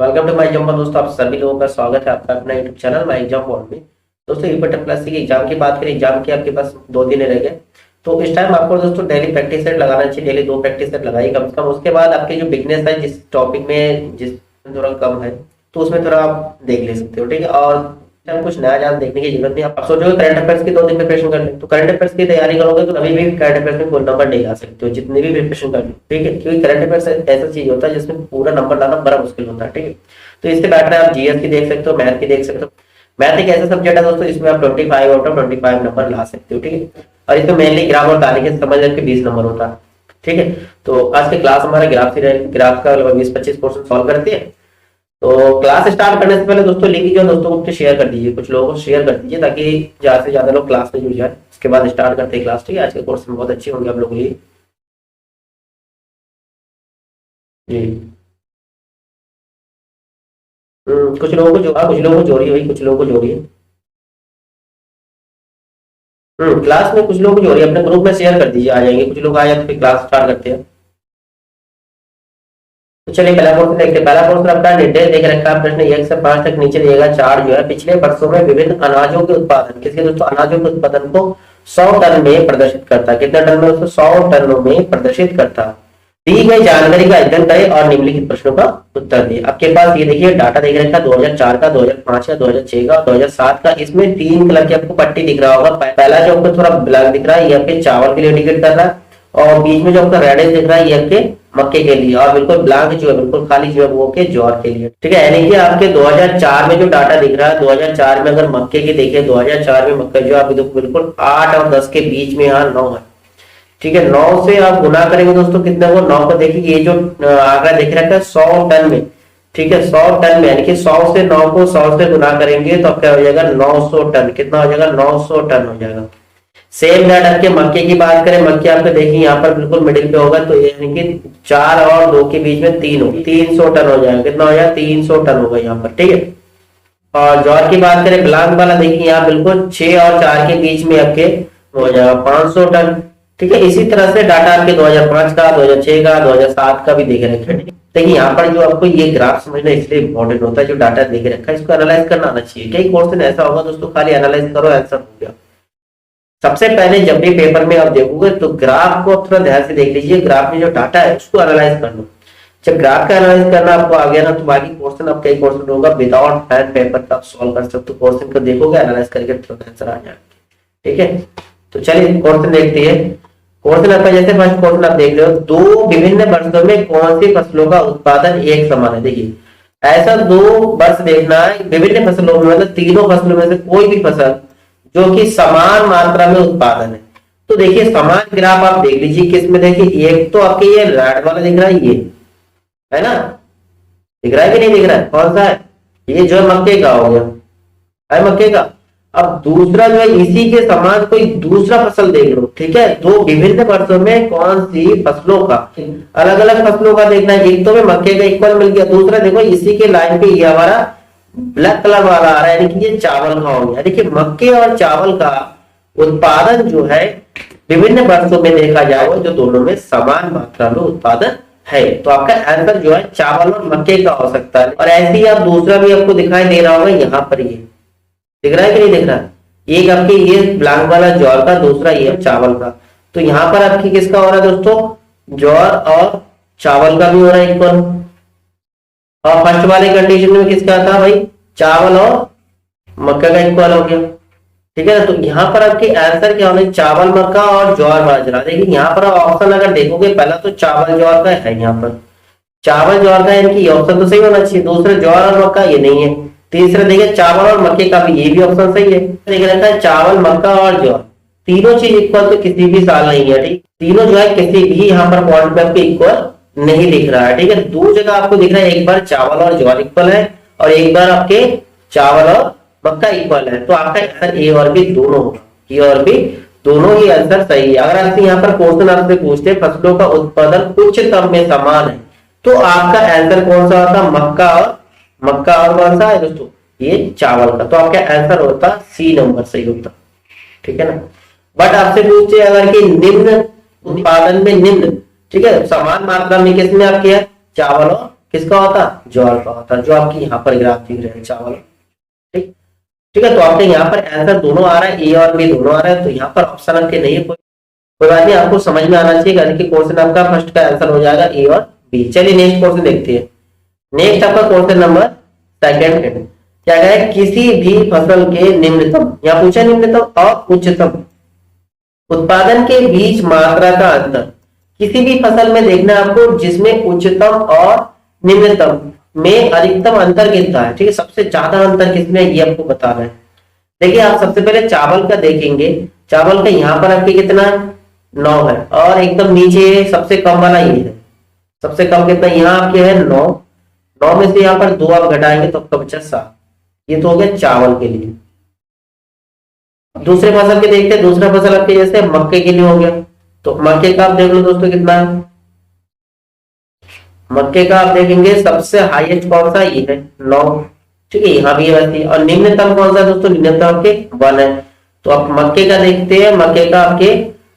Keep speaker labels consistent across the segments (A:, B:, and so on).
A: Welcome to my exam पर दोस्तों, आप सभी लोगों का स्वागत है आपका अपना YouTube channel my exam board में। दोस्तों यूपीटेट प्लस की एग्जाम की बात करें, एग्जाम की आपके पास 2 दिन रह गए। तो इस टाइम आपको दोस्तों डेली प्रैक्टिस सेट लगाना चाहिए। डेली 2 प्रैक्टिस सेट लगाइए कम से कम। उसके बाद आपकी जो बिगनेस है, जिस टॉपिक में जिस थोड़ा कम है तो उसमें थोड़ा आप देख ले सकते हो, ठीक है। और टाइम कुछ नया ज्यादा देखने की जरूरत नहीं। आप सोचोगे करंट अफेयर्स की 2 दिन प्रिपरेशन कर ले, तो करंट अफेयर्स की तैयारी करोगे तो कभी भी करंट अफेयर्स में फुल नंबर नहीं ला सकते हो, जितने भी प्रिपरेशन कर लो, ठीक है। क्योंकि करंट अफेयर्स ऐसा चीज होता है जिसमें पूरा नंबर लाना बड़ा मुश्किल होता है, ठीक है। तो इससे बेटर है आप जीएस की देख सकते हो, मैथ की देख सकते हो। मैथ एक ऐसा सब्जेक्ट है दोस्तों जिसमें आप 25 आउट ऑफ 25 नंबर ला सकते हो, ठीक है। और इसमें मेनली ग्राफ और तारीखें समझ के 20 नंबर होता है, ठीक है। तो आज की क्लास हमारा ग्राफ से ग्राफ का लगभग 20-25% सॉल्व करते हैं। तो क्लास स्टार्ट करने से पहले दोस्तों लिंक जो दोस्तों को शेयर कर दीजिए, कुछ लोगों को शेयर कर दीजिए ताकि ज्यादा से ज्यादा लोग क्लास में जुड़ जाए। उसके बाद स्टार्ट करते हैं क्लास, ठीक है। आज के कोर्स में बहुत अच्छे होंगे आप लोगों के लिए जी। कुछ लोगों को जो कुछ लोगों को जोड़िए भाई, कुछ लोगों को जोड़िए। क्लास में कुछ लोगों को जोड़िए, अपने ग्रुप में शेयर कर दीजिए, आ जाएंगे कुछ लोग। आ जाए तो फिर क्लास स्टार्ट करते हैं। तो चलिए पहला पोर्शन देखते हैं। पहला पोर्शन आपका निर्देश देख रखा है, प्रश्न 1 से 5 तक नीचे दिएगा। 4 जो है पिछले वर्षों में विभिन्न अनाजों के उत्पादन, किसके दोस्तों, अनाजों के उत्पादन को 100 टन में प्रदर्शित करता है। कितने टन में दोस्तों, 100 टनों में प्रदर्शित करता है। दी गई जानकारी का अध्ययन करें और निम्नलिखित प्रश्नों का उत्तर दिए। आपके पास ये देखिए डाटा देख रखा है 2004 का, 2005 का, 2006 का, 2007 का। इसमें 3 कलर की आपको पट्टी दिख रहा होगा। पहला जो आपको थोड़ा ब्लैक दिख रहा है ये आपके चावल के लिए इंडिकेट कर रहा है, और बीच में जो आपका रेड दिख रहा है ये आपके मक्के के लिए, और बिल्कुल ब्लैंक जो है, बिल्कुल खाली जो है वो के ज्वार के लिए, ठीक है। यानी कि आपके 2004 में जो डाटा दिख रहा है, 2004 में अगर मक्के की देखें, 2004 में मक्का जो आप देखो बिल्कुल 8 और 10 के बीच में यहाँ 9 है, ठीक है। 9 से आप गुना करेंगे दोस्तों कितने को, 9 को देखिए ये जो आंकड़ा देख रखा है 100 टन में, ठीक है। 100 टन में यानी कि 100 से 9 को 100 से गुना करेंगे तो क्या हो जाएगा, 900 टन। कितना हो जाएगा, 900 टन हो जाएगा। सेम रेट आपके मक्के की बात करें, मक्के आपको देखिए यहाँ पर बिल्कुल मिडिल पे होगा, तो यानी कि 4 और 2 के बीच में 3 होगी, 300 टन हो जाएगा। कितना हो जाएगा, 300 टन होगा यहाँ पर, ठीक है। और ज्वार की बात करें, ब्लैंक वाला देखिए यहाँ बिल्कुल 6 और 4 के बीच में आपके हो जाएगा 500 टन, ठीक है। इसी तरह से डाटा आपके 2005 का, 2006 का, 2007 का भी देख रखे हैं। देखिए यहाँ पर जो आपको ये ग्राफ समझना इसलिए इंपॉर्टेंट होता है, जो डाटा देख रखा है इसको एनालाइज करना आना चाहिए। कई क्वेश्चन ऐसा होगा दोस्तों खाली एनालाइज करो आंसर हो गया। सबसे पहले जब भी पेपर में आप देखोगे तो ग्राफ को थोड़ा ध्यान से देख लीजिए, ग्राफ में जो डाटा है उसको एनालाइज कर लो। जब ग्राफ का एनालाइज करना आपको आ गया ना, तो बाकी क्वेश्चन आप कई क्वेश्चन होगा विदाउट पेन पेपर का आप सॉल्व कर सकते हो। क्वेश्चन को देखोगे एनालाइज करके तुरंत आंसर आ जाएगा, ठीक है। तो चलिए क्वेश्चन देखते हैं। क्वेश्चन आपका जैसे फर्स्ट क्वेश्चन आप देख रहे हो, 2 विभिन्न वर्षों में कौन सी फसलों का उत्पादन एक समान है। देखिए ऐसा 2 वर्ष देखना है विभिन्न फसलों में, मतलब तीनों फसलों में से कोई भी फसल जो कि समान मात्रा में उत्पादन है। तो देखिए समान ग्राफ आप देख लीजिए किसमें, देखिए एक तो आपके ये रेड वाला दिख रहा है, ये है ना, दिख रहा है कि नहीं दिख रहा है, कौन सा है, ये जो है मक्के का हो गया, है मक्के का। अब दूसरा जो है इसी के समान कोई दूसरा फसल देख लो, ठीक है। 2 विभिन्न वर्षों में कौन सी फसलों का, अलग अलग फसलों का देखना है। एक तो में मक्के का इक्वल मिल गया, दूसरा देखो इसी के लाइन पे ये हमारा ब्लैक कलर वाला आ रहा है, यानी कि ये चावल का हो गया। देखिए मक्के और चावल का उत्पादन जो है विभिन्न वर्षों में देखा जाएगा, जो दोनों में समान मात्रा में उत्पादन है। तो आपका आंसर जो है चावल और मक्के का हो सकता है। और ऐसे ही आप दूसरा भी आपको दिखाई दे रहा होगा, यहाँ पर ये दिख रहा है कि नहीं दिख रहा है, एक आपके ये ब्लैंक वाला ज्वार का, दूसरा ये चावल का। तो यहाँ पर आपकी किसका हो रहा है दोस्तों, ज्वार और चावल का भी हो रहा है इक्वल। और फर्स्ट वाले कंडीशन में किसका था भाई, चावल और मक्का का इक्वल हो गया, ठीक है ना। तो यहाँ पर आपके आंसर क्या होना है, चावल देखिए और ज्वार बाजरा। देखिए यहाँ पर ऑप्शन अगर देखोगे, पहला तो चावल ज्वार का है, यहाँ पर चावल ज्वार का, यानी कि ऑप्शन तो सही होना चाहिए। दूसरा ज्वार और मक्का, ये नहीं है। तीसरा देखिए चावल और मक्के का भी, ये भी ऑप्शन सही है। देख रखा है चावल, मक्का और ज्वार, तीनों चीज इक्वल तो किसी भी साल नहीं है, ठीक। तीनों जो है किसी भी यहाँ पर पॉइंट पे आपको इक्वल नहीं दिख रहा है, ठीक है। 2 जगह आपको दिख रहा है, एक बार चावल और ज्वार इक्वल है और एक बार आपके चावल और मक्का इक्वल है। तो आपका आंसर ए और बी दोनों होगा, ए और बी दोनों ही आंसर सही है। अगर आपसे यहाँ पर क्वेश्चन आपसे पूछते फसलों का उत्पादन उच्चतम में समान है, तो आपका आंसर कौन सा होता, मक्का और कौन सा है दोस्तों, ये चावल का। तो आपका आंसर होता सी नंबर सही होता, ठीक है ना। बट आपसे पूछते अगर कि निम्न उत्पादन में निम्न, ठीक है, समान मात्रा में किसमें आपके है, चावल और किसका होता, ज्वार का होता, जो आपकी यहाँ पर ग्राफ दिख रहे हैं चावल। ठीक, ठीक है, तो आपके यहाँ पर आंसर दोनों आ रहा है, ए और बी दोनों आ रहा है, तो यहाँ पर ऑप्शन आपके नहीं है, कोई बात नहीं, आपको समझ में आना चाहिए कि क्वेश्चन आपका फर्स्ट का आंसर हो जाएगा ए और बी। चलिए नेक्स्ट क्वेश्चन देखते हैं। नेक्स्ट आपका क्वेश्चन नंबर सेकंड है, क्या कह रहा है, किसी भी फसल के निम्नतम, यहाँ पूछा निम्नतम और उच्चतम उत्पादन के बीच मात्रा का अंतर, किसी भी फसल में देखना है आपको जिसमें उच्चतम और निम्नतम में अधिकतम अंतर कितना है। ठीक है, सबसे ज्यादा अंतर किसमें, ये आपको बताना है। देखिए आप सबसे पहले चावल का देखेंगे, चावल का यहाँ पर आपके कितना 9 है, और एकदम नीचे सबसे कम वाला ये है, सबसे कम कितना यहाँ आपके है 9, 9 में से यहाँ पर 2 आप घटाएंगे तो आपका बचा 7। ये तो हो गया चावल के लिए। दूसरे फसल के देखते हैं, दूसरा फसल आपके जैसे मक्के के लिए हो गया, तो मक्के का आप देख लो दोस्तों कितना है, मक्के का आप देखेंगे सबसे हाईएस्ट कौन सा, ये है 9। ठीक है, यहाँ भी वैसे, और निम्नतम कौन सा दोस्तों, निम्नतम आपके 1 है। तो आप मक्के का देखते हैं, मक्के का आपके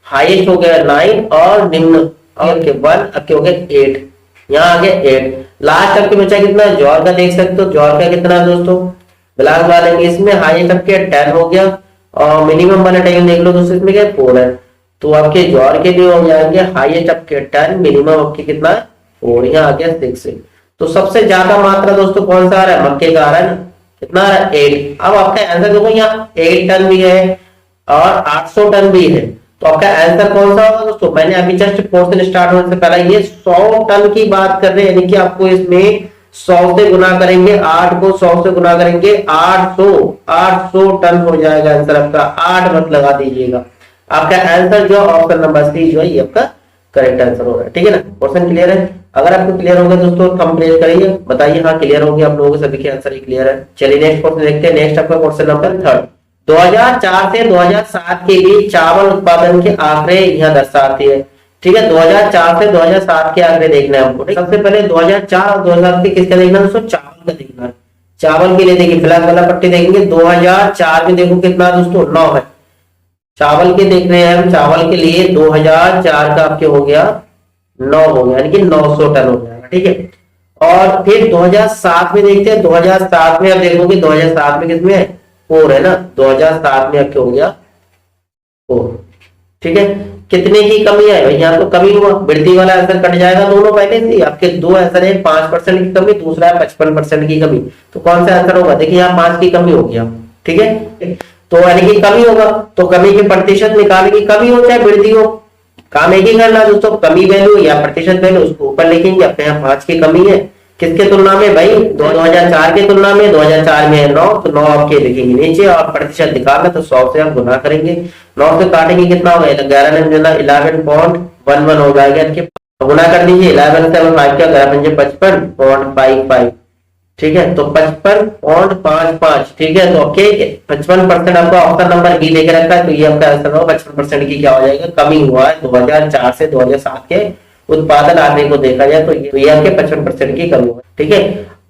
A: हाईएस्ट हो गया 9 और निम्न आपके 1, आपके हो गए 8, यहाँ आ गया 8। लास्ट आपके बचा कितना, ज्वार का देख सकते हो, ज्वार का कितना है दोस्तों, ब्लाक वाले इसमें हाईएस्ट आपके 10 हो गया, और मिनिमम वाला टाइम देख लो दोस्तों इसमें क्या 4 है। तो आपके ज्वार के लिए हो जाएंगे हाईएस्ट आपके 10, मिनिमम आपके कितना है 4, यहाँ आ गया 6। तो सबसे ज्यादा मात्रा दोस्तों कौन सा आ रहा है, मक्के का आ रहा है ना, कितना आ रहा है 8। अब आपका आंसर देखो यहाँ 8 टन भी है और 800 टन भी है, तो आपका आंसर कौन सा होगा दोस्तों। मैंने अभी जस्ट क्वेश्चन स्टार्ट होने से पहले ये 100 टन की बात कर रहे हैं, यानी कि आपको इसमें 100 से गुना करेंगे, 8 को 100 से गुना करेंगे, 800 टन हो जाएगा आंसर आपका। 8 मत लगा दीजिएगा, आपका आंसर जो ऑप्शन नंबर सी जो है ये आपका करेक्ट आंसर होगा। ठीक है ना, क्वेश्चन क्लियर है। अगर आपको क्लियर होगा दोस्तों कंप्लीट करिए, बताइए हाँ क्लियर हो गया आप लोगों के सभी के आंसर ही क्लियर है। चलिए नेक्स्ट क्वेश्चन देखते हैं। नेक्स्ट आपका क्वेश्चन नंबर 3, 2004 से 2007 के बीच चावल उत्पादन के आंकड़े यहाँ दर्शाते हैं। ठीक है, 2004 से 2007 के आंकड़े देखना है हमको। सबसे पहले 2004 और 2007 के किसका देखना है दोस्तों, चावल का देखना है। चावल के लिए देखिए ब्लैक वाला पट्टी देखेंगे, 2004 में देखो कितना दोस्तों 9 है। चावल के देख रहे हैं हम, चावल के लिए 2004 का आपके हो गया 9 हो गया, यानी कि 900 टन हो जाएगा। ठीक है, और फिर 2007 में देखते हैं, 2007 में आप देखोगे 2007 में किसमें है 4 है ना, 2007 में आपके हो गया 4। ठीक है, कितने की कमी है भाई, यहाँ तो कमी हुआ, वृद्धि वाला आंसर कट जाएगा दोनों पहले से। आपके 2 आंसर है, 5% की कमी, दूसरा है 55% की कमी। तो कौन सा आंसर होगा, देखिए यहाँ 5 की कमी हो गया। ठीक है, तो यानी कि कमी होगा, तो कमी के प्रतिशत निकालेंगे, कमी हो चाहे वृद्धि हो, काम एक ही करना दोस्तों, कमी वैल्यू या प्रतिशत वैल्यू उसको ऊपर लिखेंगे। अपने यहाँ 5 की कमी है, किसके तुलना में भाई 2004 के तुलना में, 2004 में है 9, तो 9 आपके लिखेंगे नीचे, और प्रतिशत निकालना तो 100 से आप गुना करेंगे, 9 से काटेंगे कितना होगा 11.11 हो जाएगा, गुना कर दीजिए 11 से 5 का 55.55। ठीक है, तो 55.55। ठीक है, तो ओके 55% आपका ऑप्शन नंबर बी लेके रखा है, तो ये आपका आंसर होगा 55% की क्या हो जाएगा, कमी हुआ है 2004 से 2007 के उत्पादन आंकड़े को देखा जाए तो ये आपके 55% की कमी हुआ। ठीक है,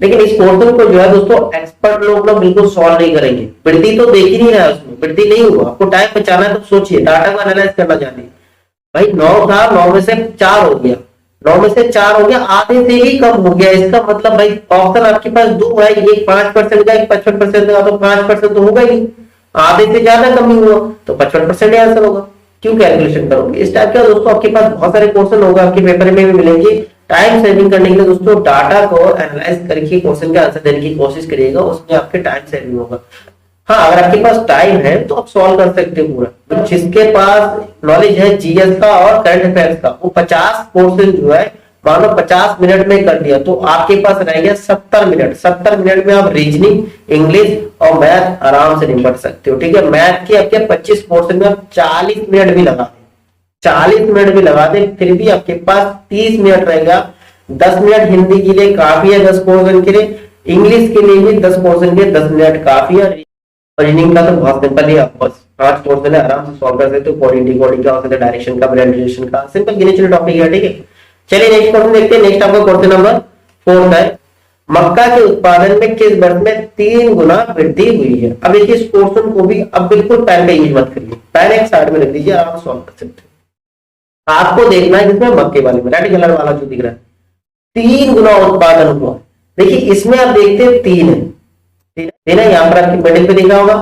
A: लेकिन इस क्वेश्चन को जो है दोस्तों एक्सपर्ट लोग ना बिल्कुल सॉल्व नहीं करेंगे, वृद्धि तो देख ही नहीं रहा है उसमें, वृद्धि नहीं हुआ, आपको टाइम बचाना है तो सोचिए, डाटा को एनालाइज करना जानिए। भाई 9 था, 9 में से 4 हो गया, 9 में से 4 हो गया, आधे से ही कम हो गया। इसका मतलब भाई ऑप्शन आपके पास 2 है, एक 5% का एक 55% का, तो 5% तो होगा ही, आधे से ज्यादा कमी हुआ तो 55% आंसर होगा। क्यों कैलकुलेशन करोगे इस टाइप का दोस्तों, आपके पास बहुत सारे क्वेश्चन होगा, आपके पेपर में भी मिलेंगे। टाइम सेविंग करने के लिए दोस्तों डाटा को एनालाइज करके क्वेश्चन का आंसर देने की कोशिश करिएगा, उसमें आपके टाइम सेविंग होगा। हाँ, अगर आपके पास टाइम है तो आप सॉल्व कर सकते हो पूरा। तो जिसके पास नॉलेज है जीएस का और करंट अफेयर्स का, वो 50 क्वेश्चन जो है मान लो 50 मिनट में कर दिया, तो आपके पास रह गया 70 मिनट। 70 मिनट में आप रीजनिंग, इंग्लिश और मैथ आराम से निपट सकते हो। ठीक है, मैथ के आपके 25 क्वेश्चन में आप 40 मिनट भी लगा दे, 40 मिनट भी लगा दे, फिर भी आपके पास 30 मिनट रहेगा। 10 मिनट हिंदी के लिए काफी है, 10 क्वेश्चन के लिए, इंग्लिश के लिए भी 10 क्वेश्चन के 10 मिनट काफी है। रीजनिंग का तो बहुत सिंपल है, आप बस 5 क्वेश्चन है आराम से सॉल्व कर सकते हो। कोडिंग डिकोडिंग का, डायरेक्शन का, ब्रेविएशन का, सिंपल गिने चुने टॉपिक है। ठीक है, चलिए नेक्स्ट क्वेश्चन देखते हैं। नेक्स्ट आपका क्वेश्चन नंबर 4 है, मक्का के उत्पादन में किस वर्ष में 3 गुना वृद्धि हुई है। अब देखिए इस क्वेश्चन को भी अब बिल्कुल पेन का यूज मत करिए, पेन एक साइड में रख दीजिए, आराम से सॉल्व कर सकते हैं। आपको देखना है जिसमें मक्के वाले में रेड कलर वाला जो दिख रहा है, 3 गुना उत्पादन हुआ। देखिए इसमें आप देखते हैं 3 है, ठीक है, यहाँ पर आपकी मिडिल पे देखा होगा।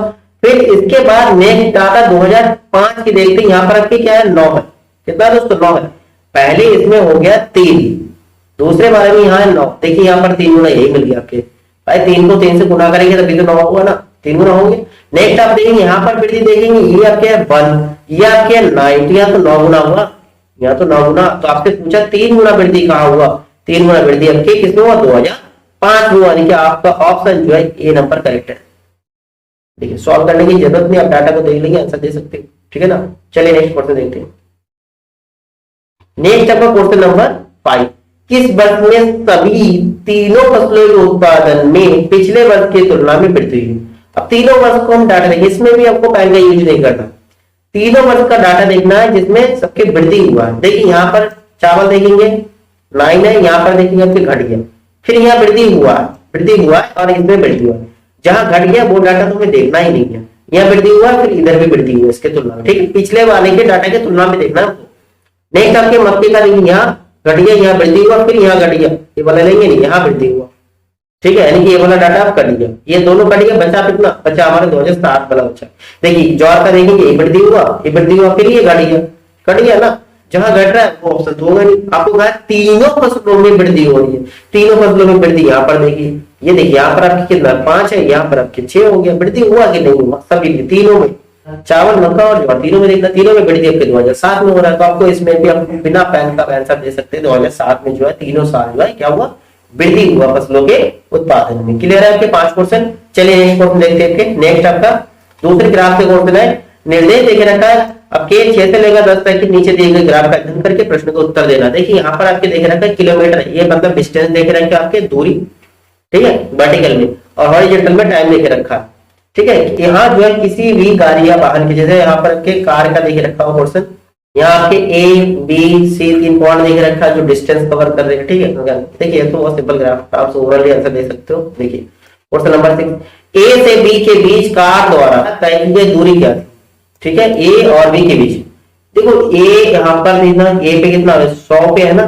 A: फिर इसके बाद नेक्स्ट डाटा 2005 की देखते हैं, यहाँ पर आपके क्या है 9 है। कितना दोस्तों 9 है। पहले इसमें हो गया 3, दूसरे बारे में यहाँ है 9। देखिए यहाँ पर 3 गुना यही मिल गया आपके भाई, 3 को 3 से गुना करेंगे तभी तो 9 हुआ ना, 3 गुना होंगे। नेक्स्ट आप देखेंगे यहाँ पर वृद्धि देखेंगे, ये आपके है 1, ये आपके 9, यहाँ तो 9 गुना हुआ, यहाँ तो 9 गुना। तो आपसे पूछा 3 गुना वृद्धि कहाँ हुआ, 3 गुना वृद्धि आपके किसमें हुआ 2005 में हुआ। यानी कि आपका ऑप्शन जो है ए नंबर करेक्ट है। देखिए सॉल्व करने की जरूरत नहीं, आप डाटा को देख लेंगे आंसर दे सकते हैं, ठीक है ना। चलिए नेक्स्ट क्वेश्चन देखते हैं। नेक्स्ट आपका क्वेश्चन नंबर 5, किस वर्ष में सभी तीनों फसलों के उत्पादन में पिछले वर्ष की तुलना में वृद्धि हुई। अब तीनों वर्ष को हम डाटा देखें, इसमें भी आपको पैन का यूज नहीं करना, तीनों वर्ष का डाटा देखना है जिसमें सबकी वृद्धि हुआ है। देखिए यहाँ पर चावल देखेंगे 9 है, यहाँ पर देखेंगे आपके घट गया, फिर यहाँ वृद्धि हुआ है और इसमें वृद्धि हुआ है। जहां घट गया वो डाटा तुम्हें देखना ही नहीं है, यहाँ वृद्धि हुआ फिर इधर भी वृद्धि हुआ इसके तुलना में, ठीक है, पिछले वाले के डाटा के तुलना में देखना है। नेक्स्ट आपके मक्के का देखिए यहाँ घट गया, यहाँ वृद्धि हुआ, फिर यहाँ घट गया, ये वाला लेंगे नहीं, यहाँ वृद्धि हुआ, ठीक है, यानी कि ये वाला डाटा आप कट गया, ये दोनों कट गया, बचा कितना, बचा हमारा 2007 वाला बचा। देखिए ज्वार का देखेंगे ये वृद्धि हुआ, फिर ये घट गया, कट गया ना, जहां घट रहा है वो ऑप्शन तो होगा नहीं। आपको कहा तीनों फसलों में वृद्धि हो रही है, तीनों फसलों में वृद्धि यहाँ पर देखिए, ये देखिए यहाँ पर आपकी कितना 5 है, यहाँ पर आपके 6 हो गया। वृद्धि हुआ कि नहीं हुआ, सभी तीनों में, चावल मक्का और ज्वार तीनों में देखना, तीनों में वृद्धि आपके 2007 में हो रहा है। तो आपको इसमें भी आप बिना पैन का आंसर दे सकते हैं, 2007 में जो है तीनों साल जो है क्या हुआ, वृद्धि हुआ फसलों के उत्पादन में। क्लियर है आपके 5 क्वेश्चन। चलिए नेक्स्ट क्वेश्चन देखते हैं। नेक्स्ट आपका दूसरे ग्राफ से क्वेश्चन है, निर्देश देके रखा है आपके 6 से लेकर 10 तक के नीचे दिए गए ग्राफ का अध्ययन करके प्रश्न का उत्तर देना। देखिए यहाँ पर आपके देख रखा है किलोमीटर, ये मतलब डिस्टेंस देख रखा है आपके दूरी, ठीक है, वर्टिकल में, और हॉरिजॉन्टल में टाइम देके रखा है, ठीक है। यहाँ जो है किसी भी गाड़ी या वाहन के, जैसे यहाँ पर के कार का देखे रखा हुआ पोर्शन, यहाँ आपके ए बी सी 3 पॉइंट देखे रखा है जो डिस्टेंस कवर कर रहे हैं, ठीक है। देखिए तो बहुत सिंपल ग्राफ, आप ओवरऑल आंसर दे सकते हो। देखिए क्वेश्चन नंबर 6, ए से बी के बीच कार द्वारा तय की गई दूरी क्या थी, ठीक है, ए और बी के बीच। देखो ए यहाँ पर देखना, ए पे कितना है 100 पे है ना,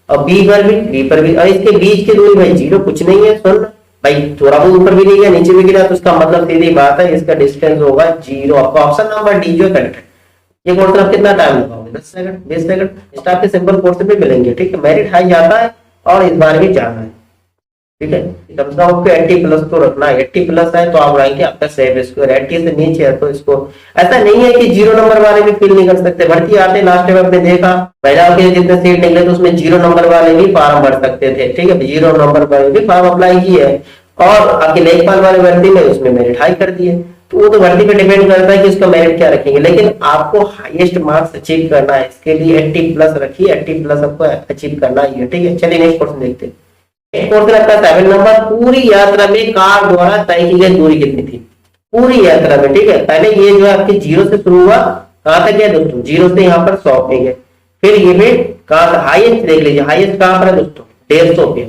A: और बी पर भी, और इसके बीच की दूरी भाई 0 कुछ नहीं है। सुन भाई, थोड़ा बहुत ऊपर भी नहीं गया नीचे भी गिरा, तो उसका मतलब सीधी बात है इसका डिस्टेंस होगा 0। आपका ऑप्शन नंबर डी जो करेक्ट है। ये क्वेश्चन आप कितना टाइम लगाओगे, 10 सेकंड 20 सेकंड, इस टाइप के सिंपल क्वेश्चन भी मिलेंगे, ठीक है। मेरिट हाई जाता है और इस बार भी जाना है, ठीक है। कम से कम आपको 80 प्लस तो रखना है, 80 प्लस है तो आप रहेंगे आपका सेफ स्कोर, 80 से नीचे है तो इसको, ऐसा नहीं है कि 0 नंबर वाले भी फिल नहीं कर सकते। भर्ती आते लास्ट में आपने देखा महिलाओं के जितने सीट निकले तो उसमें 0 नंबर वाले भी फॉर्म भर सकते थे, ठीक है, 0 नंबर वाले भी फॉर्म अप्लाई किए, और आपके लेखपाल वाले भर्ती में उसमें मेरिट हाई कर दिए। तो वो तो भर्ती पे डिपेंड करता है कि उसका मेरिट क्या रखेंगे, लेकिन आपको हाईएस्ट मार्क्स अचीव करना है, इसके लिए 80 प्लस रखिए, 80 प्लस आपको अचीव करना ही है, ठीक है। चलिए नेक्स्ट क्वेश्चन देखते हैं। क्वेश्चन आपका 7 नंबर, पूरी यात्रा में कार द्वारा तय की गई दूरी कितनी थी, पूरी यात्रा में, ठीक है। पहले ये जो है आपके 0 से शुरू हुआ, कहां तक गया दोस्तों, 0 से यहाँ पर 100 पे गए, फिर ये भी कहां, हाईएस्ट देख लीजिए, हाईएस्ट कहां पर है दोस्तों 150 पे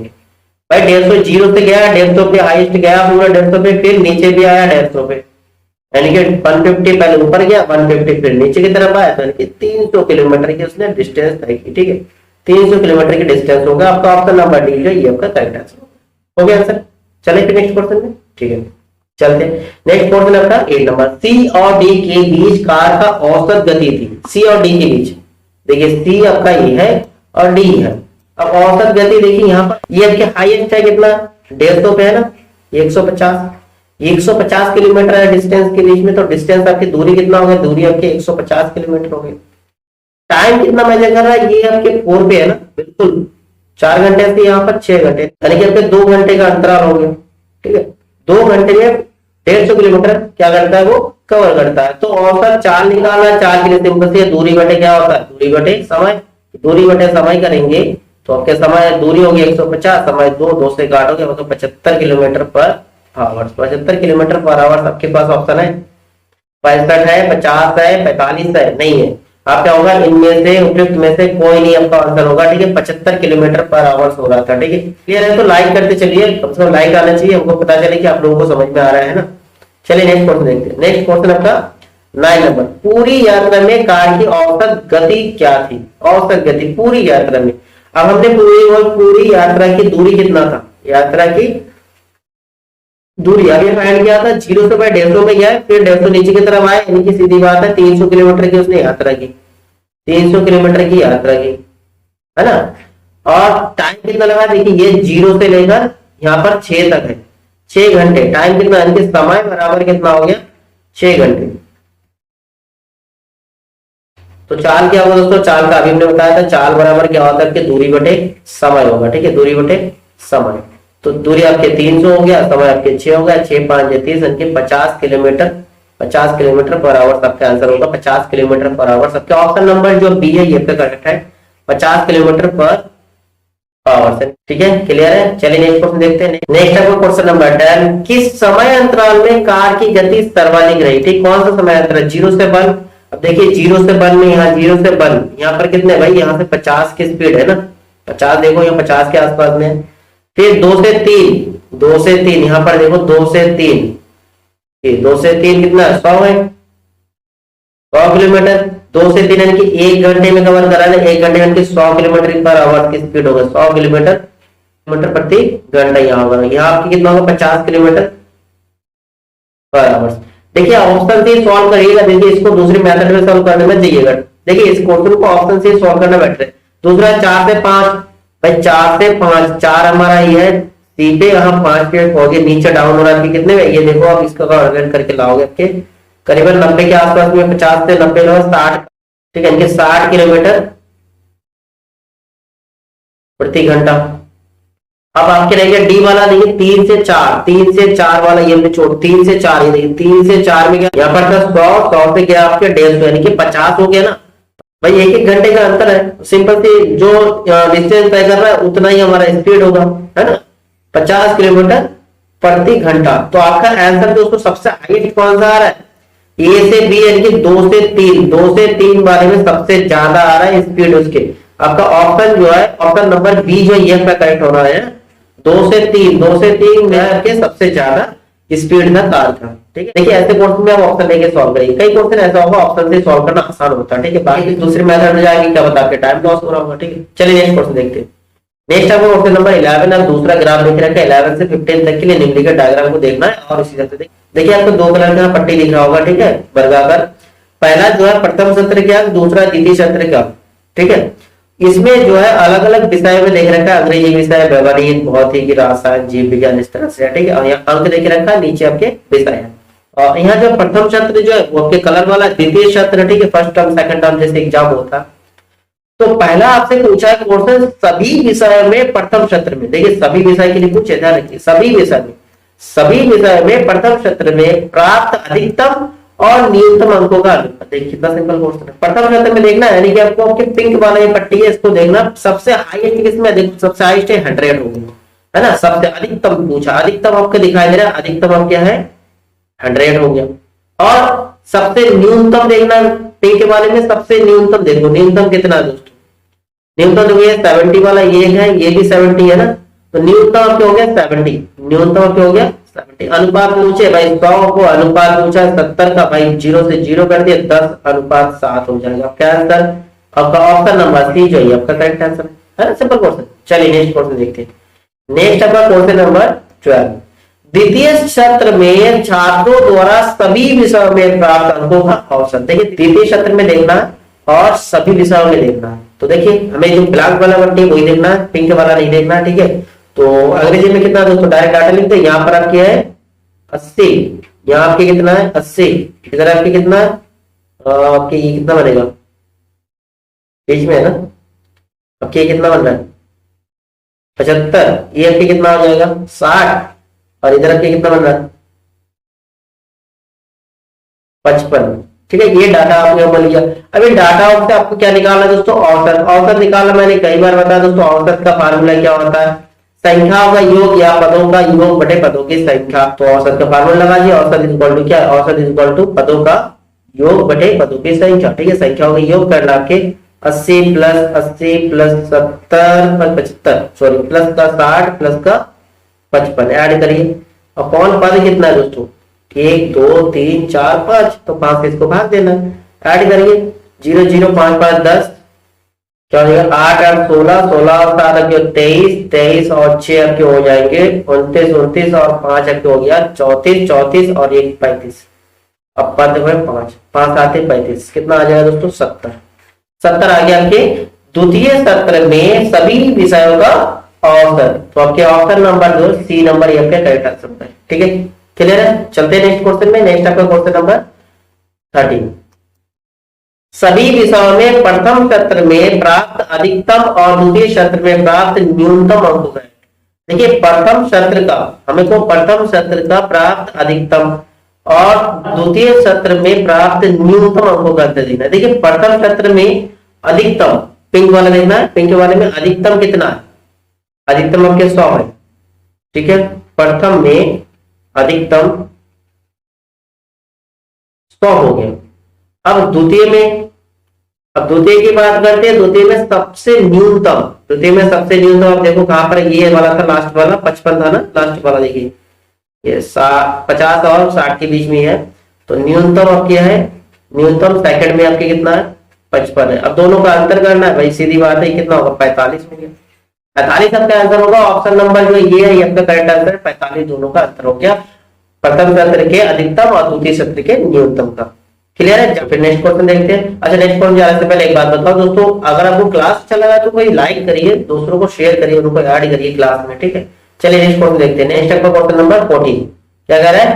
A: भाई, 150 0 से गया 150 पे, हाईएस्ट गया पूरा 150 पे, फिर नीचे भी आया 150 पे, यानी कि 150 पहले ऊपर गया, 150 फिर नीचे की तरफ आया, तो यानी कि 300 किलोमीटर की उसने डिस्टेंस तय की, ठीक है। 300 किलोमीटर की डिस्टेंस होगा आपका ऑप्शन नंबर डी जो ये आपका करेक्ट आंसर हो गया आंसर। चलिए फिर नेक्स्ट क्वेश्चन में, ठीक है, चलते हैं। नेक्स्ट क्वेश्चन आपका 8 नंबर, सी और डी के बीच कार का औसत गति थी, सी और डी के बीच, देखिए सी आपका ये है और डी है। अब औसत गति देखिए यहाँ पर, ये आपके हाईएस्ट है कितना 150 पे है ना, 150 किलोमीटर है डिस्टेंस के बीच में, तो डिस्टेंस आपकी दूरी कितना हो गया, दूरी आपके 150 किलोमीटर हो गई। टाइम कितना मेजर कर रहा है, ये आपके 4 पे है ना, बिल्कुल 4 घंटे से यहाँ पर 6 घंटे, यानी कि आपके 2 घंटे का अंतराल हो गया, ठीक है। 2 घंटे में 150 किलोमीटर क्या करता है वो कवर करता है। तो औसत 4 निकालना, 4 के लिए सिंपल से दूरी बटे क्या होता है, दूरी बटे समय, दूरी बटे समय करेंगे तो आपके समय दूरी होगी 150, समय 2 से काटोगे मतलब 75 किलोमीटर पर आवर्स, 75 किलोमीटर पर आवर्स आपके पास ऑप्शन है, 65 है, 50 है, 45 है, नहीं है। आप क्या होगा, इनमें से उपयुक्त में से कोई नहीं आपका आंसर होगा, ठीक है। 75 किलोमीटर पर आवर्स हो रहा था, ठीक है। क्लियर है, तो लाइक करते चलिए, कम से कम लाइक आना चाहिए, हमको पता चले कि आप लोगों को समझ में आ रहा है ना। चलिए नेक्स्ट क्वेश्चन देखते हैं। नेक्स्ट क्वेश्चन आपका 9 नंबर, पूरी यात्रा में कार की औसत गति क्या थी, औसत गति पूरी यात्रा में। अब हमने पूरी यात्रा की दूरी कितना था, यात्रा की दूरी अभी फाइंड किया था, 0 से भाई 150 में गया है, फिर 150 नीचे की तरफ आए, यानी कि सीधी बात है 300 किलोमीटर की उसने यात्रा की, 300 किलोमीटर की यात्रा की, है ना। और टाइम कितना लगा, देखिए ये 0 से लेकर यहाँ पर 6 तक है, 6 घंटे। टाइम कितना, यानी कि समय बराबर कितना हो गया, 6 घंटे। तो चाल क्या होगा दोस्तों, चाल का अभी हमने बताया था, चाल बराबर क्या होता है कि दूरी बटे समय होगा, ठीक है, दूरी बटे समय। तो दूरी आपके 300 हो गया, समय आपके 6 हो गया, 6 5 30 यानी 50 किलोमीटर, 50 किलोमीटर पर आवर सबका आंसर होगा, 50 किलोमीटर पर आवर। सबके ऑप्शन नंबर जो बी है ये आपका करेक्ट है, 50 किलोमीटर पर आवर से, ठीक है, क्लियर है। चलिए नेक्स्ट क्वेश्चन देखते हैं। नेक्स्ट आपका क्वेश्चन नंबर 10, किस समय अंतराल में कार की गति सर्वाधिक रही, ठीक, कौन सा समय अंतराल, 0 से 1। अब देखिए 0 से 1 में, यहाँ 0 से 1 यहाँ पर कितने भाई, यहाँ से 50 की स्पीड है ना, 50 देखो यहाँ 50 के आसपास में। फिर 2 से 3, 2 से 3 यहाँ पर देखो 2 से 3, 2 से 3 कितना 100 है, 100 किलोमीटर। 2 से 3 यानी कि 1 घंटे में कवर करा है, 1 घंटे यानी 100 किलोमीटर पर आवर की स्पीड होगा, 100 किलोमीटर प्रति घंटा यहाँ होगा। यहाँ आपकी कितना होगा, 50 किलोमीटर पर आवर। देखिए ऑप्शन से सॉल्व करिएगा, देखिए इसको दूसरी मेथड में सॉल्व करने में जाइएगा। देखिए इस क्वेश्चन को ऑप्शन से सॉल्व करना बेटर है। दूसरा 4 से 5, भाई 4 से 5, 4 हमारा ये है सी पे, यहाँ 5 पे पहुंचे, नीचे डाउन हो रहा है कितने में, ये देखो आप इसका कैलकुलेट करके लाओगे आपके करीबन 90 के आसपास में, 50 से 90 लो 60, ठीक है, इनके 60 किलोमीटर प्रति घंटा। अब आपके रह गया डी वाला, देखिए 3 से 4, 3 से 4 वाला ये हमने छोड़, 3 से 4 ये देखिए 3 से 4 में क्या, यहाँ पर था 100, 100 से क्या आपके 150 यानी कि 50 हो गया ना भाई, 1 घंटे का अंतर है। सिंपल सी जो डिस्टेंस तय कर रहा है उतना ही हमारा स्पीड होगा, है ना, 50 किलोमीटर प्रति घंटा। तो आपका आंसर दोस्तों सबसे हाईएस्ट कौन सा आ रहा है, ए से बी यानी कि 2 से 3, 2 से 3 वाले में सबसे ज्यादा आ रहा है स्पीड उसके। आपका ऑप्शन जो है, ऑप्शन नंबर बी जो है ये आपका करेक्ट हो रहा है, 2 से 3, 2 से 3 में आपके सबसे ज्यादा स्पीड था कार का, ठीक है। देखिए ऐसे क्वेश्चन में आप ऑप्शन लेके सॉल्व करिए, कई क्वेश्चन ऐसा होगा ऑप्शन से सॉल्व करना आसान होता है, ठीक है, बाकी दूसरी मेथड में जाएगी क्या बता के टाइम लॉस हो रहा होगा, ठीक है। चलिए नेक्स्ट क्वेश्चन देखते हैं। नेक्स्ट आपको क्वेश्चन नंबर 11, आप दूसरा ग्राफ देख रखा है, 11 से 15 तक के लिए निम्नलिखित डायग्राम को देखना है और इसी तरह से देखिए आपको 2 कलर का पट्टी दिख रहा होगा, ठीक है, वर्गाकार। पहला जो है प्रथम सत्र क्या, दूसरा द्वितीय सत्र क्या, ठीक है। इसमें जो है अलग अलग विषय में देख रखा है, अंग्रेजी विषय, व्यवहारिक, भौतिक, रसायन, जीव विज्ञान, इस तरह से, ठीक है। और यहाँ अंक देख रखा है, नीचे आपके विषय है। और यहाँ जो प्रथम सत्र जो है वो आपके कलर वाला, द्वितीय सत्र, ठीक है, फर्स्ट टर्म सेकंड टर्म जैसे एग्जाम होता। तो पहला आपसे पूछा है क्वेश्चन सभी विषय में प्रथम सत्र में, देखिए सभी विषय के लिए पूछे, ध्यान रखिए सभी विषय में प्रथम सत्र में प्राप्त अधिकतम और न्यूनतम अंकों का अनुपात। देखिए कितना सिंपल क्वेश्चन है, प्रथम सत्र में देखना है, यानी कि आपको आपके पिंक वाला ये पट्टी है इसको देखना, सबसे हाईएस्ट किसमें, देखो सबसे हाईएस्ट है 100 हो गया, है ना, सबसे अधिकतम पूछा, अधिकतम आपको दिखाई दे रहा है, अधिकतम आप क्या है 100 हो गया। और सबसे न्यूनतम देखना, पिंक वाले में सबसे न्यूनतम देखो, न्यूनतम कितना है दोस्तों, न्यूनतम जो है 70 वाला ये है, ये भी 70 है ना, तो न्यूनतम क्या हो गया 70, न्यूनतम क्या हो गया 70। अनुपात पूछे भाई 100 को अनुपात पूछा 70 का, भाई 0 से 0 कर दिया, 10:7 हो जाएगा क्या आंसर, आपका ऑप्शन नंबर सी जो है आपका करेक्ट आंसर है, सिंपल क्वेश्चन। चलिए नेक्स्ट क्वेश्चन देखते हैं। नेक्स्ट आपका क्वेश्चन नंबर 12, द्वितीय सत्र में छात्रों द्वारा सभी विषयों में प्राप्त अंकों का औसत। देखिए द्वितीय सत्र में देखना और सभी विषयों में देखना है, तो देखिए हमें जो ब्लैक वाला पट्टी वही देखना है, पिंक वाला नहीं देखना है, ठीक है। तो अंग्रेजी में कितना दोस्तों डायरेक्ट डाटा लिखते हैं, यहाँ पर आपके है 80, यहाँ आपके कितना है 80, इधर आपके कितना है आपके ये कितना बनेगा बीच में है ना, आपके कितना बन रहा है 75, ये आपके कितना हो जाएगा 60, और इधर आपके कितना बन रहा है 55, ठीक है। ये डाटा आपने बन लिया। अभी डाटा से आपको क्या निकालना है दोस्तों, औसत। औसत निकालना मैंने कई बार बताया दोस्तों, औसत का फार्मूला क्या होता है, संख्याओं का योग या पदों का योग बटे पदों की संख्या। तो औसत का फार्मूला लगाइए, औसत इज इक्वल टू क्या, औसत इज इक्वल टू पदों का योग बटे पदों की संख्या, ठीक है। संख्याओं का योग करना के 80 + 80 + 70 + 75, सॉरी प्लस का 60 प्लस का 55 ऐड करिए। और कौन पद कितना है दोस्तों, 1 2 3 4 5, तो 5 से इसको भाग देना, ऐड करिए 0 0 5 5 10, क्या हो जाएगा, 8 8 16, 16 और 7 आपके 23, 23 और 6 आपके हो जाएंगे 29, 29 और 5 आपके हो गया 34, 34 और 1 35। अब पद है 5, 5 7 35, कितना आ जाएगा दोस्तों, 70। 70 आ गया आपके द्वितीय सत्र में सभी विषयों का औसत। तो आपके ऑप्शन नंबर 2 सी नंबर ये आपका करेक्ट आंसर है। ठीक है, क्लियर है। चलते हैं नेक्स्ट क्वेश्चन में। नेक्स्ट आपका क्वेश्चन नंबर 13, सभी विषयों में प्रथम सत्र में प्राप्त अधिकतम और द्वितीय सत्र में प्राप्त न्यूनतम अंकों का। देखिए प्रथम सत्र का हमें को प्रथम सत्र का प्राप्त अधिकतम और द्वितीय सत्र में प्राप्त न्यूनतम अंकों का अंतर देना है। देखिए प्रथम सत्र में अधिकतम पिंक वाला देखना है, पिंक वाले में अधिकतम कितना है, अधिकतम आपके 100 है। ठीक है, प्रथम में अधिकतम 100 हो गया। अब द्वितीय में, अब द्वितीय की बात करते हैं, द्वितीय में सबसे न्यूनतम, द्वितीय में सबसे न्यूनतम आप देखो कहां पर, ये वाला था लास्ट वाला 55 था ना, लास्ट वाला देखिए ये 50 और 60 के बीच में है। तो न्यूनतम अब क्या है, न्यूनतम सेकंड में आपके कितना है, 55 है। अब दोनों का अंतर करना है भाई, सीधी बात है, कितना होगा, 45 हो गया। 45 आपका आंसर होगा। ऑप्शन नंबर जो ये है आपका करेक्ट आंसर है, 45 दोनों का अंतर हो गया, प्रथम सत्र के अधिकतम और द्वितीय सत्र के न्यूनतम का। क्लियर है। फिर नेक्स्ट क्वेश्चन देखते हैं। अच्छा नेक्स्ट क्वेश्चन जाने से पहले एक बात बताओ दोस्तों, अगर आपको क्लास अच्छा लगा तो कोई लाइक करिए, दूसरों को शेयर करिए, उनको ऐड करिए क्लास में। ठीक है, चलिए नेक्स्ट क्वेश्चन देखते हैं। नेक्स्ट आपका क्वेश्चन नंबर 14 क्या कह रहा है,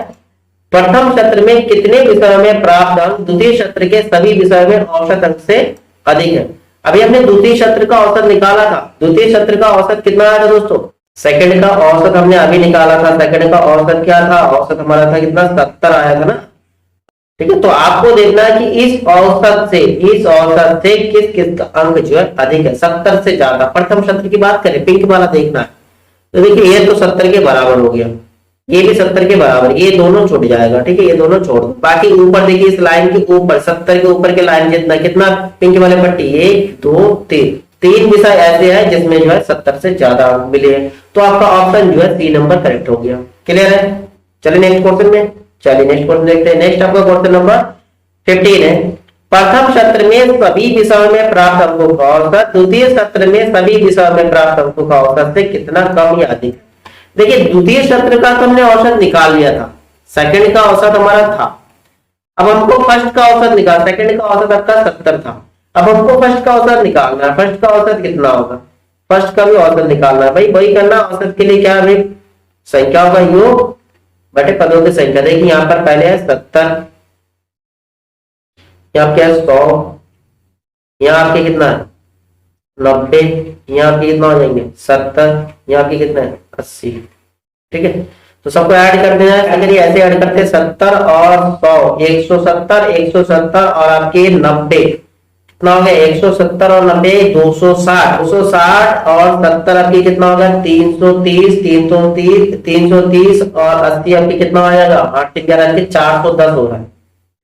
A: प्रथम सत्र में कितने विषयों में प्राप्त अंक द्वितीय सत्र के सभी विषयों में औसत अंक से अधिक है। अभी हमने द्वितीय सत्र का औसत निकाला था, द्वितीय सत्र का औसत कितना आया था दोस्तों, सेकंड का औसत हमने अभी निकाला था। सेकंड का औसत क्या था, औसत हमारा था कितना, 70 आया था ना। ठीक है, तो आपको देखना है कि इस औसत से किस किस का अंक जो है अधिक है, 70 से ज्यादा। प्रथम सत्र की बात करें, पिंक वाला देखना है, तो देखिए ये तो 70 के बराबर हो गया, ये भी 70 के बराबर, ये दोनों छूट जाएगा। ठीक है, ये दोनों छोड़ दो। बाकी ऊपर देखिए इस लाइन के ऊपर 70 के ऊपर के लाइन जितना कितना पिंक वाले पट्टी, 1 2 3, 3 विषय ऐसे है जिसमें जो है 70 से ज्यादा अंक मिले हैं। तो आपका ऑप्शन जो है 3 नंबर करेक्ट हो गया। क्लियर है। चलिए नेक्स्ट क्वेश्चन में, चलिए नेक्स्ट क्वेश्चन देखते हैं। नेक्स्ट आपका क्वेश्चन नंबर 15 है, प्रथम सत्र में सभी विषयों में प्राप्त अंकों का औसत द्वितीय सत्र में सभी विषयों में प्राप्त अंकों का औसत से कितना कम या अधिक। देखिए द्वितीय सत्र का तो हमने औसत निकाल लिया था, सेकंड का औसत हमारा था। अब हमको फर्स्ट का औसत निकाल, सेकंड का औसत आपका 70 था, अब हमको फर्स्ट का औसत निकालना है। फर्स्ट का औसत कितना होगा, फर्स्ट का भी औसत निकालना है भाई, वही करना। औसत के लिए क्या है भाई, संख्याओं का योग बटे पदों की संख्या। देखिए यहाँ पर पहले है 70, यहाँ क्या है 100, यहाँ आपके कितना है 90, यहाँ आपके कितना हो जाएंगे 70, यहाँ आपके कितना है 80। ठीक है, तो सबको ऐड कर देना है। अगर ये ऐसे ऐड करते हैं 70 और 100, 170, 170 और आपके 90, कितना हो गया 170 और 90 260, 260 और 70 आपकी कितना होगा 330, 330, 330 और 80 आपकी कितना आ जाएगा 8 11 के 410 हो रहा है।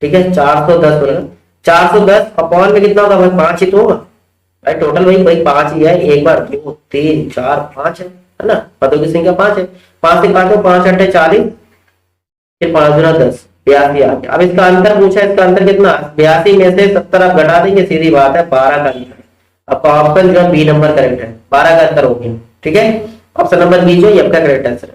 A: ठीक है, 410 हो रहा है। 410 अपॉन में कितना होगा भाई, 5 ही तो होगा भाई, टोटल वही 5 ही है। एक बार 2 3 4 5 है ना, पदों की संख्या 5 है। 5 से काटो, 5 8 40, फिर 5 गुना 10, 82 आ गया। अब इसका अंतर पूछा, इसका अंतर कितना, 82 में से 70 आप घटा देंगे, सीधी बात है 12 का अंतर। आपका ऑप्शन जो है बी नंबर करेक्ट है, 12 का अंतर हो गया। ठीक है, ऑप्शन नंबर बी जो ये आपका करेक्ट आंसर है।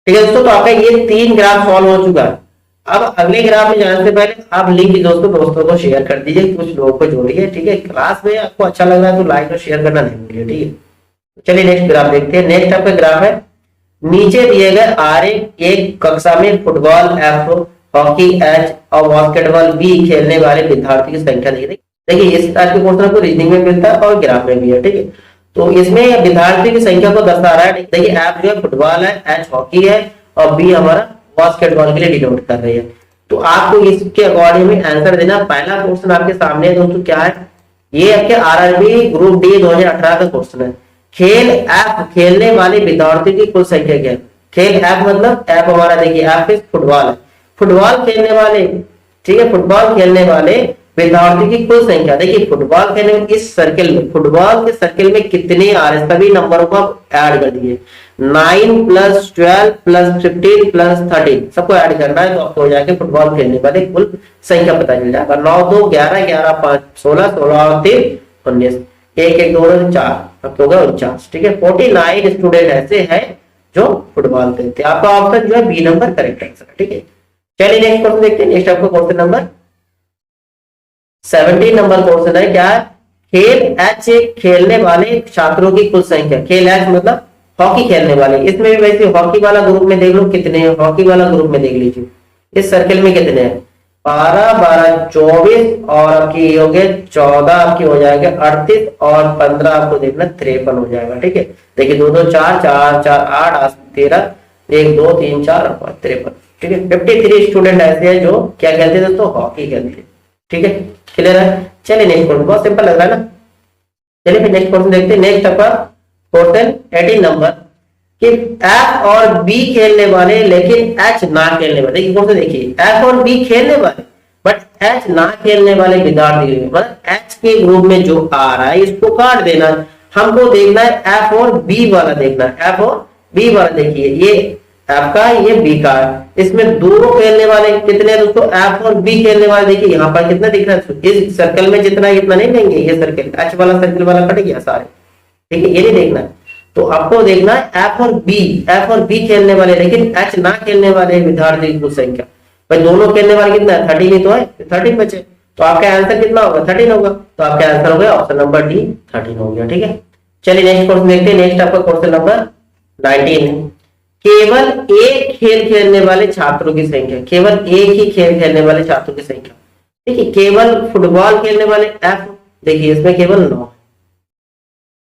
A: ठीक है दोस्तों, तो आपका ये 3 ग्राफ सॉल्व हो चुका है। अब अगले ग्राफ में जाने से पहले आप लिंक दोस्तों को शेयर कर दीजिए, कुछ लोगों को जोड़िए। ठीक है, क्लास में आपको अच्छा लग रहा है तो लाइक और शेयर करना नहीं भूलिए। ठीक है, चलिए नेक्स्ट ग्राफ देखते हैं। नेक्स्ट आपका ग्राफ है, नीचे दिए गए आरेख एक कक्षा में फुटबॉल एफ, हॉकी एच और बास्केटबॉल बी खेलने वाले विद्यार्थी की संख्या देखिए इस टाइप के क्वेश्चन को रीजनिंग में मिलता है और ग्राफ में भी है। ठीक है, तो इसमें विद्यार्थी की संख्या को दर्शा रहा है। देखिए एफ जो है फुटबॉल है, एच हॉकी है और बी हमारा बास्केटबॉल के लिए डिनोट कर रही है। तो आपको इसके अकॉर्डिंग में आंसर देना। पहला क्वेश्चन आपके सामने है दोस्तों, क्या है, ये आपके आरआरबी ग्रुप डी 2018 का क्वेश्चन है। खेल एफ खेलने वाले विद्यार्थी की कुल संख्या क्या है। खेल एफ मतलब एफ हमारा देखिए एफ इज फुटबॉल है, फुटबॉल खेलने वाले, ठीक है, फुटबॉल खेलने वाले विद्यार्थी की कुल संख्या। देखिए फुटबॉल खेलने में इस सर्किल में, फुटबॉल के सर्किल में कितने आ रहे हैं, सभी नंबरों को ऐड कर दिए। 9 + 12 + 15 + 13 सबको ऐड करना है, तो आपको हो जाएगा फुटबॉल खेलने वाले कुल संख्या पता चल जाएगा। 9 2 11 11 5 16 16 और 3 19। एक एक 2 2 4 अब हो गया 49। ठीक है, 49 स्टूडेंट ऐसे हैं जो फुटबॉल खेलते हैं। आपका ऑप्शन जो है बी नंबर करेक्ट आंसर है। ठीक है, चलिए नेक्स्ट क्वेश्चन देखते हैं। नेक्स्ट आपका क्वेश्चन नंबर 17 नंबर क्वेश्चन है। क्या है? खेल एच खेलने वाले छात्रों की कुल संख्या। खेल एच मतलब हॉकी खेलने वाले। इसमें भी वैसे हॉकी वाला ग्रुप में देख लो कितने हैं, हॉकी वाला ग्रुप में देख लीजिए इस सर्कल में कितने हैं, 12 12 24 और आपकी हो गए 14 आपकी हो जाएगा 38 और 15 आपको देखना 53 हो जाएगा। ठीक है, देखिए 2 2 4 4 4 8 8 13 1 2 3 4 और 5 53। ठीक है, 53 स्टूडेंट ऐसे हैं जो क्या खेलते हैं दोस्तों, हॉकी खेलते हैं। ठीक है, क्लियर है। चलिए नेक्स्ट क्वेश्चन, बहुत सिंपल लग रहा है ना। चलिए फिर नेक्स्ट क्वेश्चन देखते हैं। नेक्स्ट आपका क्वेश्चन 18 नंबर कि एफ और बी खेलने वाले लेकिन एच ना खेलने वाले। देखिए एफ और बी खेलने वाले बट एच ना खेलने वाले विद्यार्थी, मतलब एच के ग्रुप में जो आ रहा है इसको काट देना। हमको देखना है एफ और बी वाला देखना है, एफ और बी वाला। देखिए ये एफ का ये बी का, इसमें दोनों खेलने वाले कितने हैं दोस्तों, एफ और बी खेलने वाले। देखिए यहाँ पर कितना दिख रहा है, इस सर्कल में जितना इतना नहीं लेंगे, ये सर्कल एच वाला सर्कल वाला कट गया सारे। ठीक है, ये नहीं देखना है, तो आपको देखना है एफ और बी खेलने वाले लेकिन एच ना खेलने वाले विद्यार्थी की संख्या। भाई दोनों खेलने वाले कितना है, 13 ही तो है, 13 बचे, तो आपका आंसर कितना होगा, 13 होगा। तो आपका आंसर हो गया ऑप्शन नंबर डी 13 हो गया। ठीक है, चलिए नेक्स्ट क्वेश्चन देखते हैं। नेक्स्ट आपका क्वेश्चन नंबर 19 है। केवल एक खेल खेलने वाले छात्रों की संख्या, केवल एक ही खेल खेलने वाले छात्रों की संख्या। देखिए केवल फुटबॉल खेलने वाले एफ, देखिए इसमें केवल 9।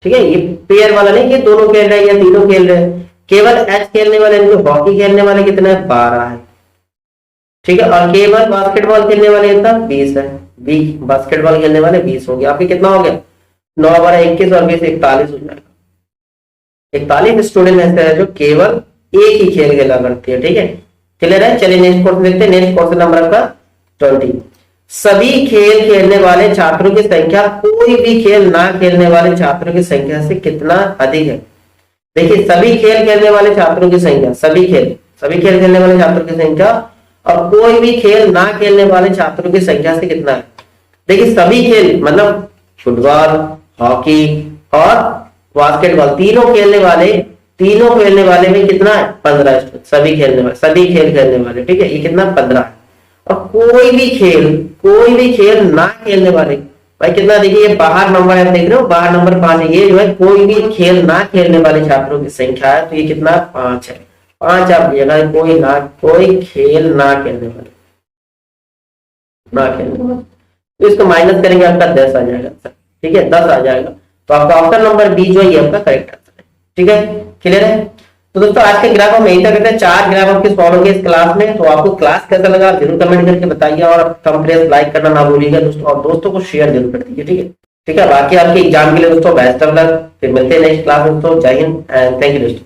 A: ठीक है, ये पेयर वाला नहीं कि दोनों खेल रहे हैं या तीनों खेल रहे हैं। केवल एच खेलने वाले, हॉकी खेलने वाले कितने हैं, 12 है। ठीक है, और केवल बास्केटबॉल खेलने वाले कितना, 20 है। बी बास्केटबॉल खेलने वाले 20 हो गया। आपके कितना हो गया, 9 12 21 और 20 41 हो जाएगा। 41 स्टूडेंट ऐसे हैं जो केवल एक ही खेल खेला करती है। ठीक है, क्लियर है। चलिए नेक्स्ट क्वेश्चन देखते हैं। नेक्स्ट क्वेश्चन नंबर आपका 20। सभी खेल खेलने वाले छात्रों की संख्या कोई भी खेल ना खेलने वाले छात्रों की संख्या से कितना अधिक है। देखिए सभी खेल खेलने वाले छात्रों की संख्या, सभी खेल खेलने वाले छात्रों की संख्या और कोई भी खेल ना खेलने वाले छात्रों की संख्या से कितना है। देखिए सभी खेल मतलब फुटबॉल, हॉकी और बास्केटबॉल, तीनों खेलने वाले में कितना है, 15 सभी खेल खेलने वाले। ठीक है, ये कितना 15 है। और कोई भी खेल ना खेलने वाले, भाई कितना, देखिए ये बाहर नंबर है, देख रहे हो बाहर नंबर 5 है। ये जो है कोई भी खेल ना खेलने वाले छात्रों की संख्या है, तो ये कितना 5 है। 5 आप लिएगा, कोई खेल ना खेलने वाले, तो इसको माइनस करेंगे आपका 10 आ जाएगा। ठीक है, 10 आ जाएगा। तो आपका ऑप्शन नंबर बी जो है ये आपका करेक्ट आंसर है। ठीक है, क्लियर है। तो दोस्तों आज के ग्राफ हम यहीं तक करते हैं। 4 ग्राफ आपके सॉल्व होंगे इस क्लास में। तो आपको क्लास कैसा लगा जरूर कमेंट करके बताइए और कंप्रेस लाइक करना ना भूलिएगा दोस्तों, और दोस्तों को शेयर जरूर कर दीजिए। ठीक है, बाकी आपके एग्जाम के लिए दोस्तों बेस्ट ऑफ लक। फिर मिलते हैं नेक्स्ट क्लास में दोस्तों। जय हिंद एंड थैंक यू दोस्तों।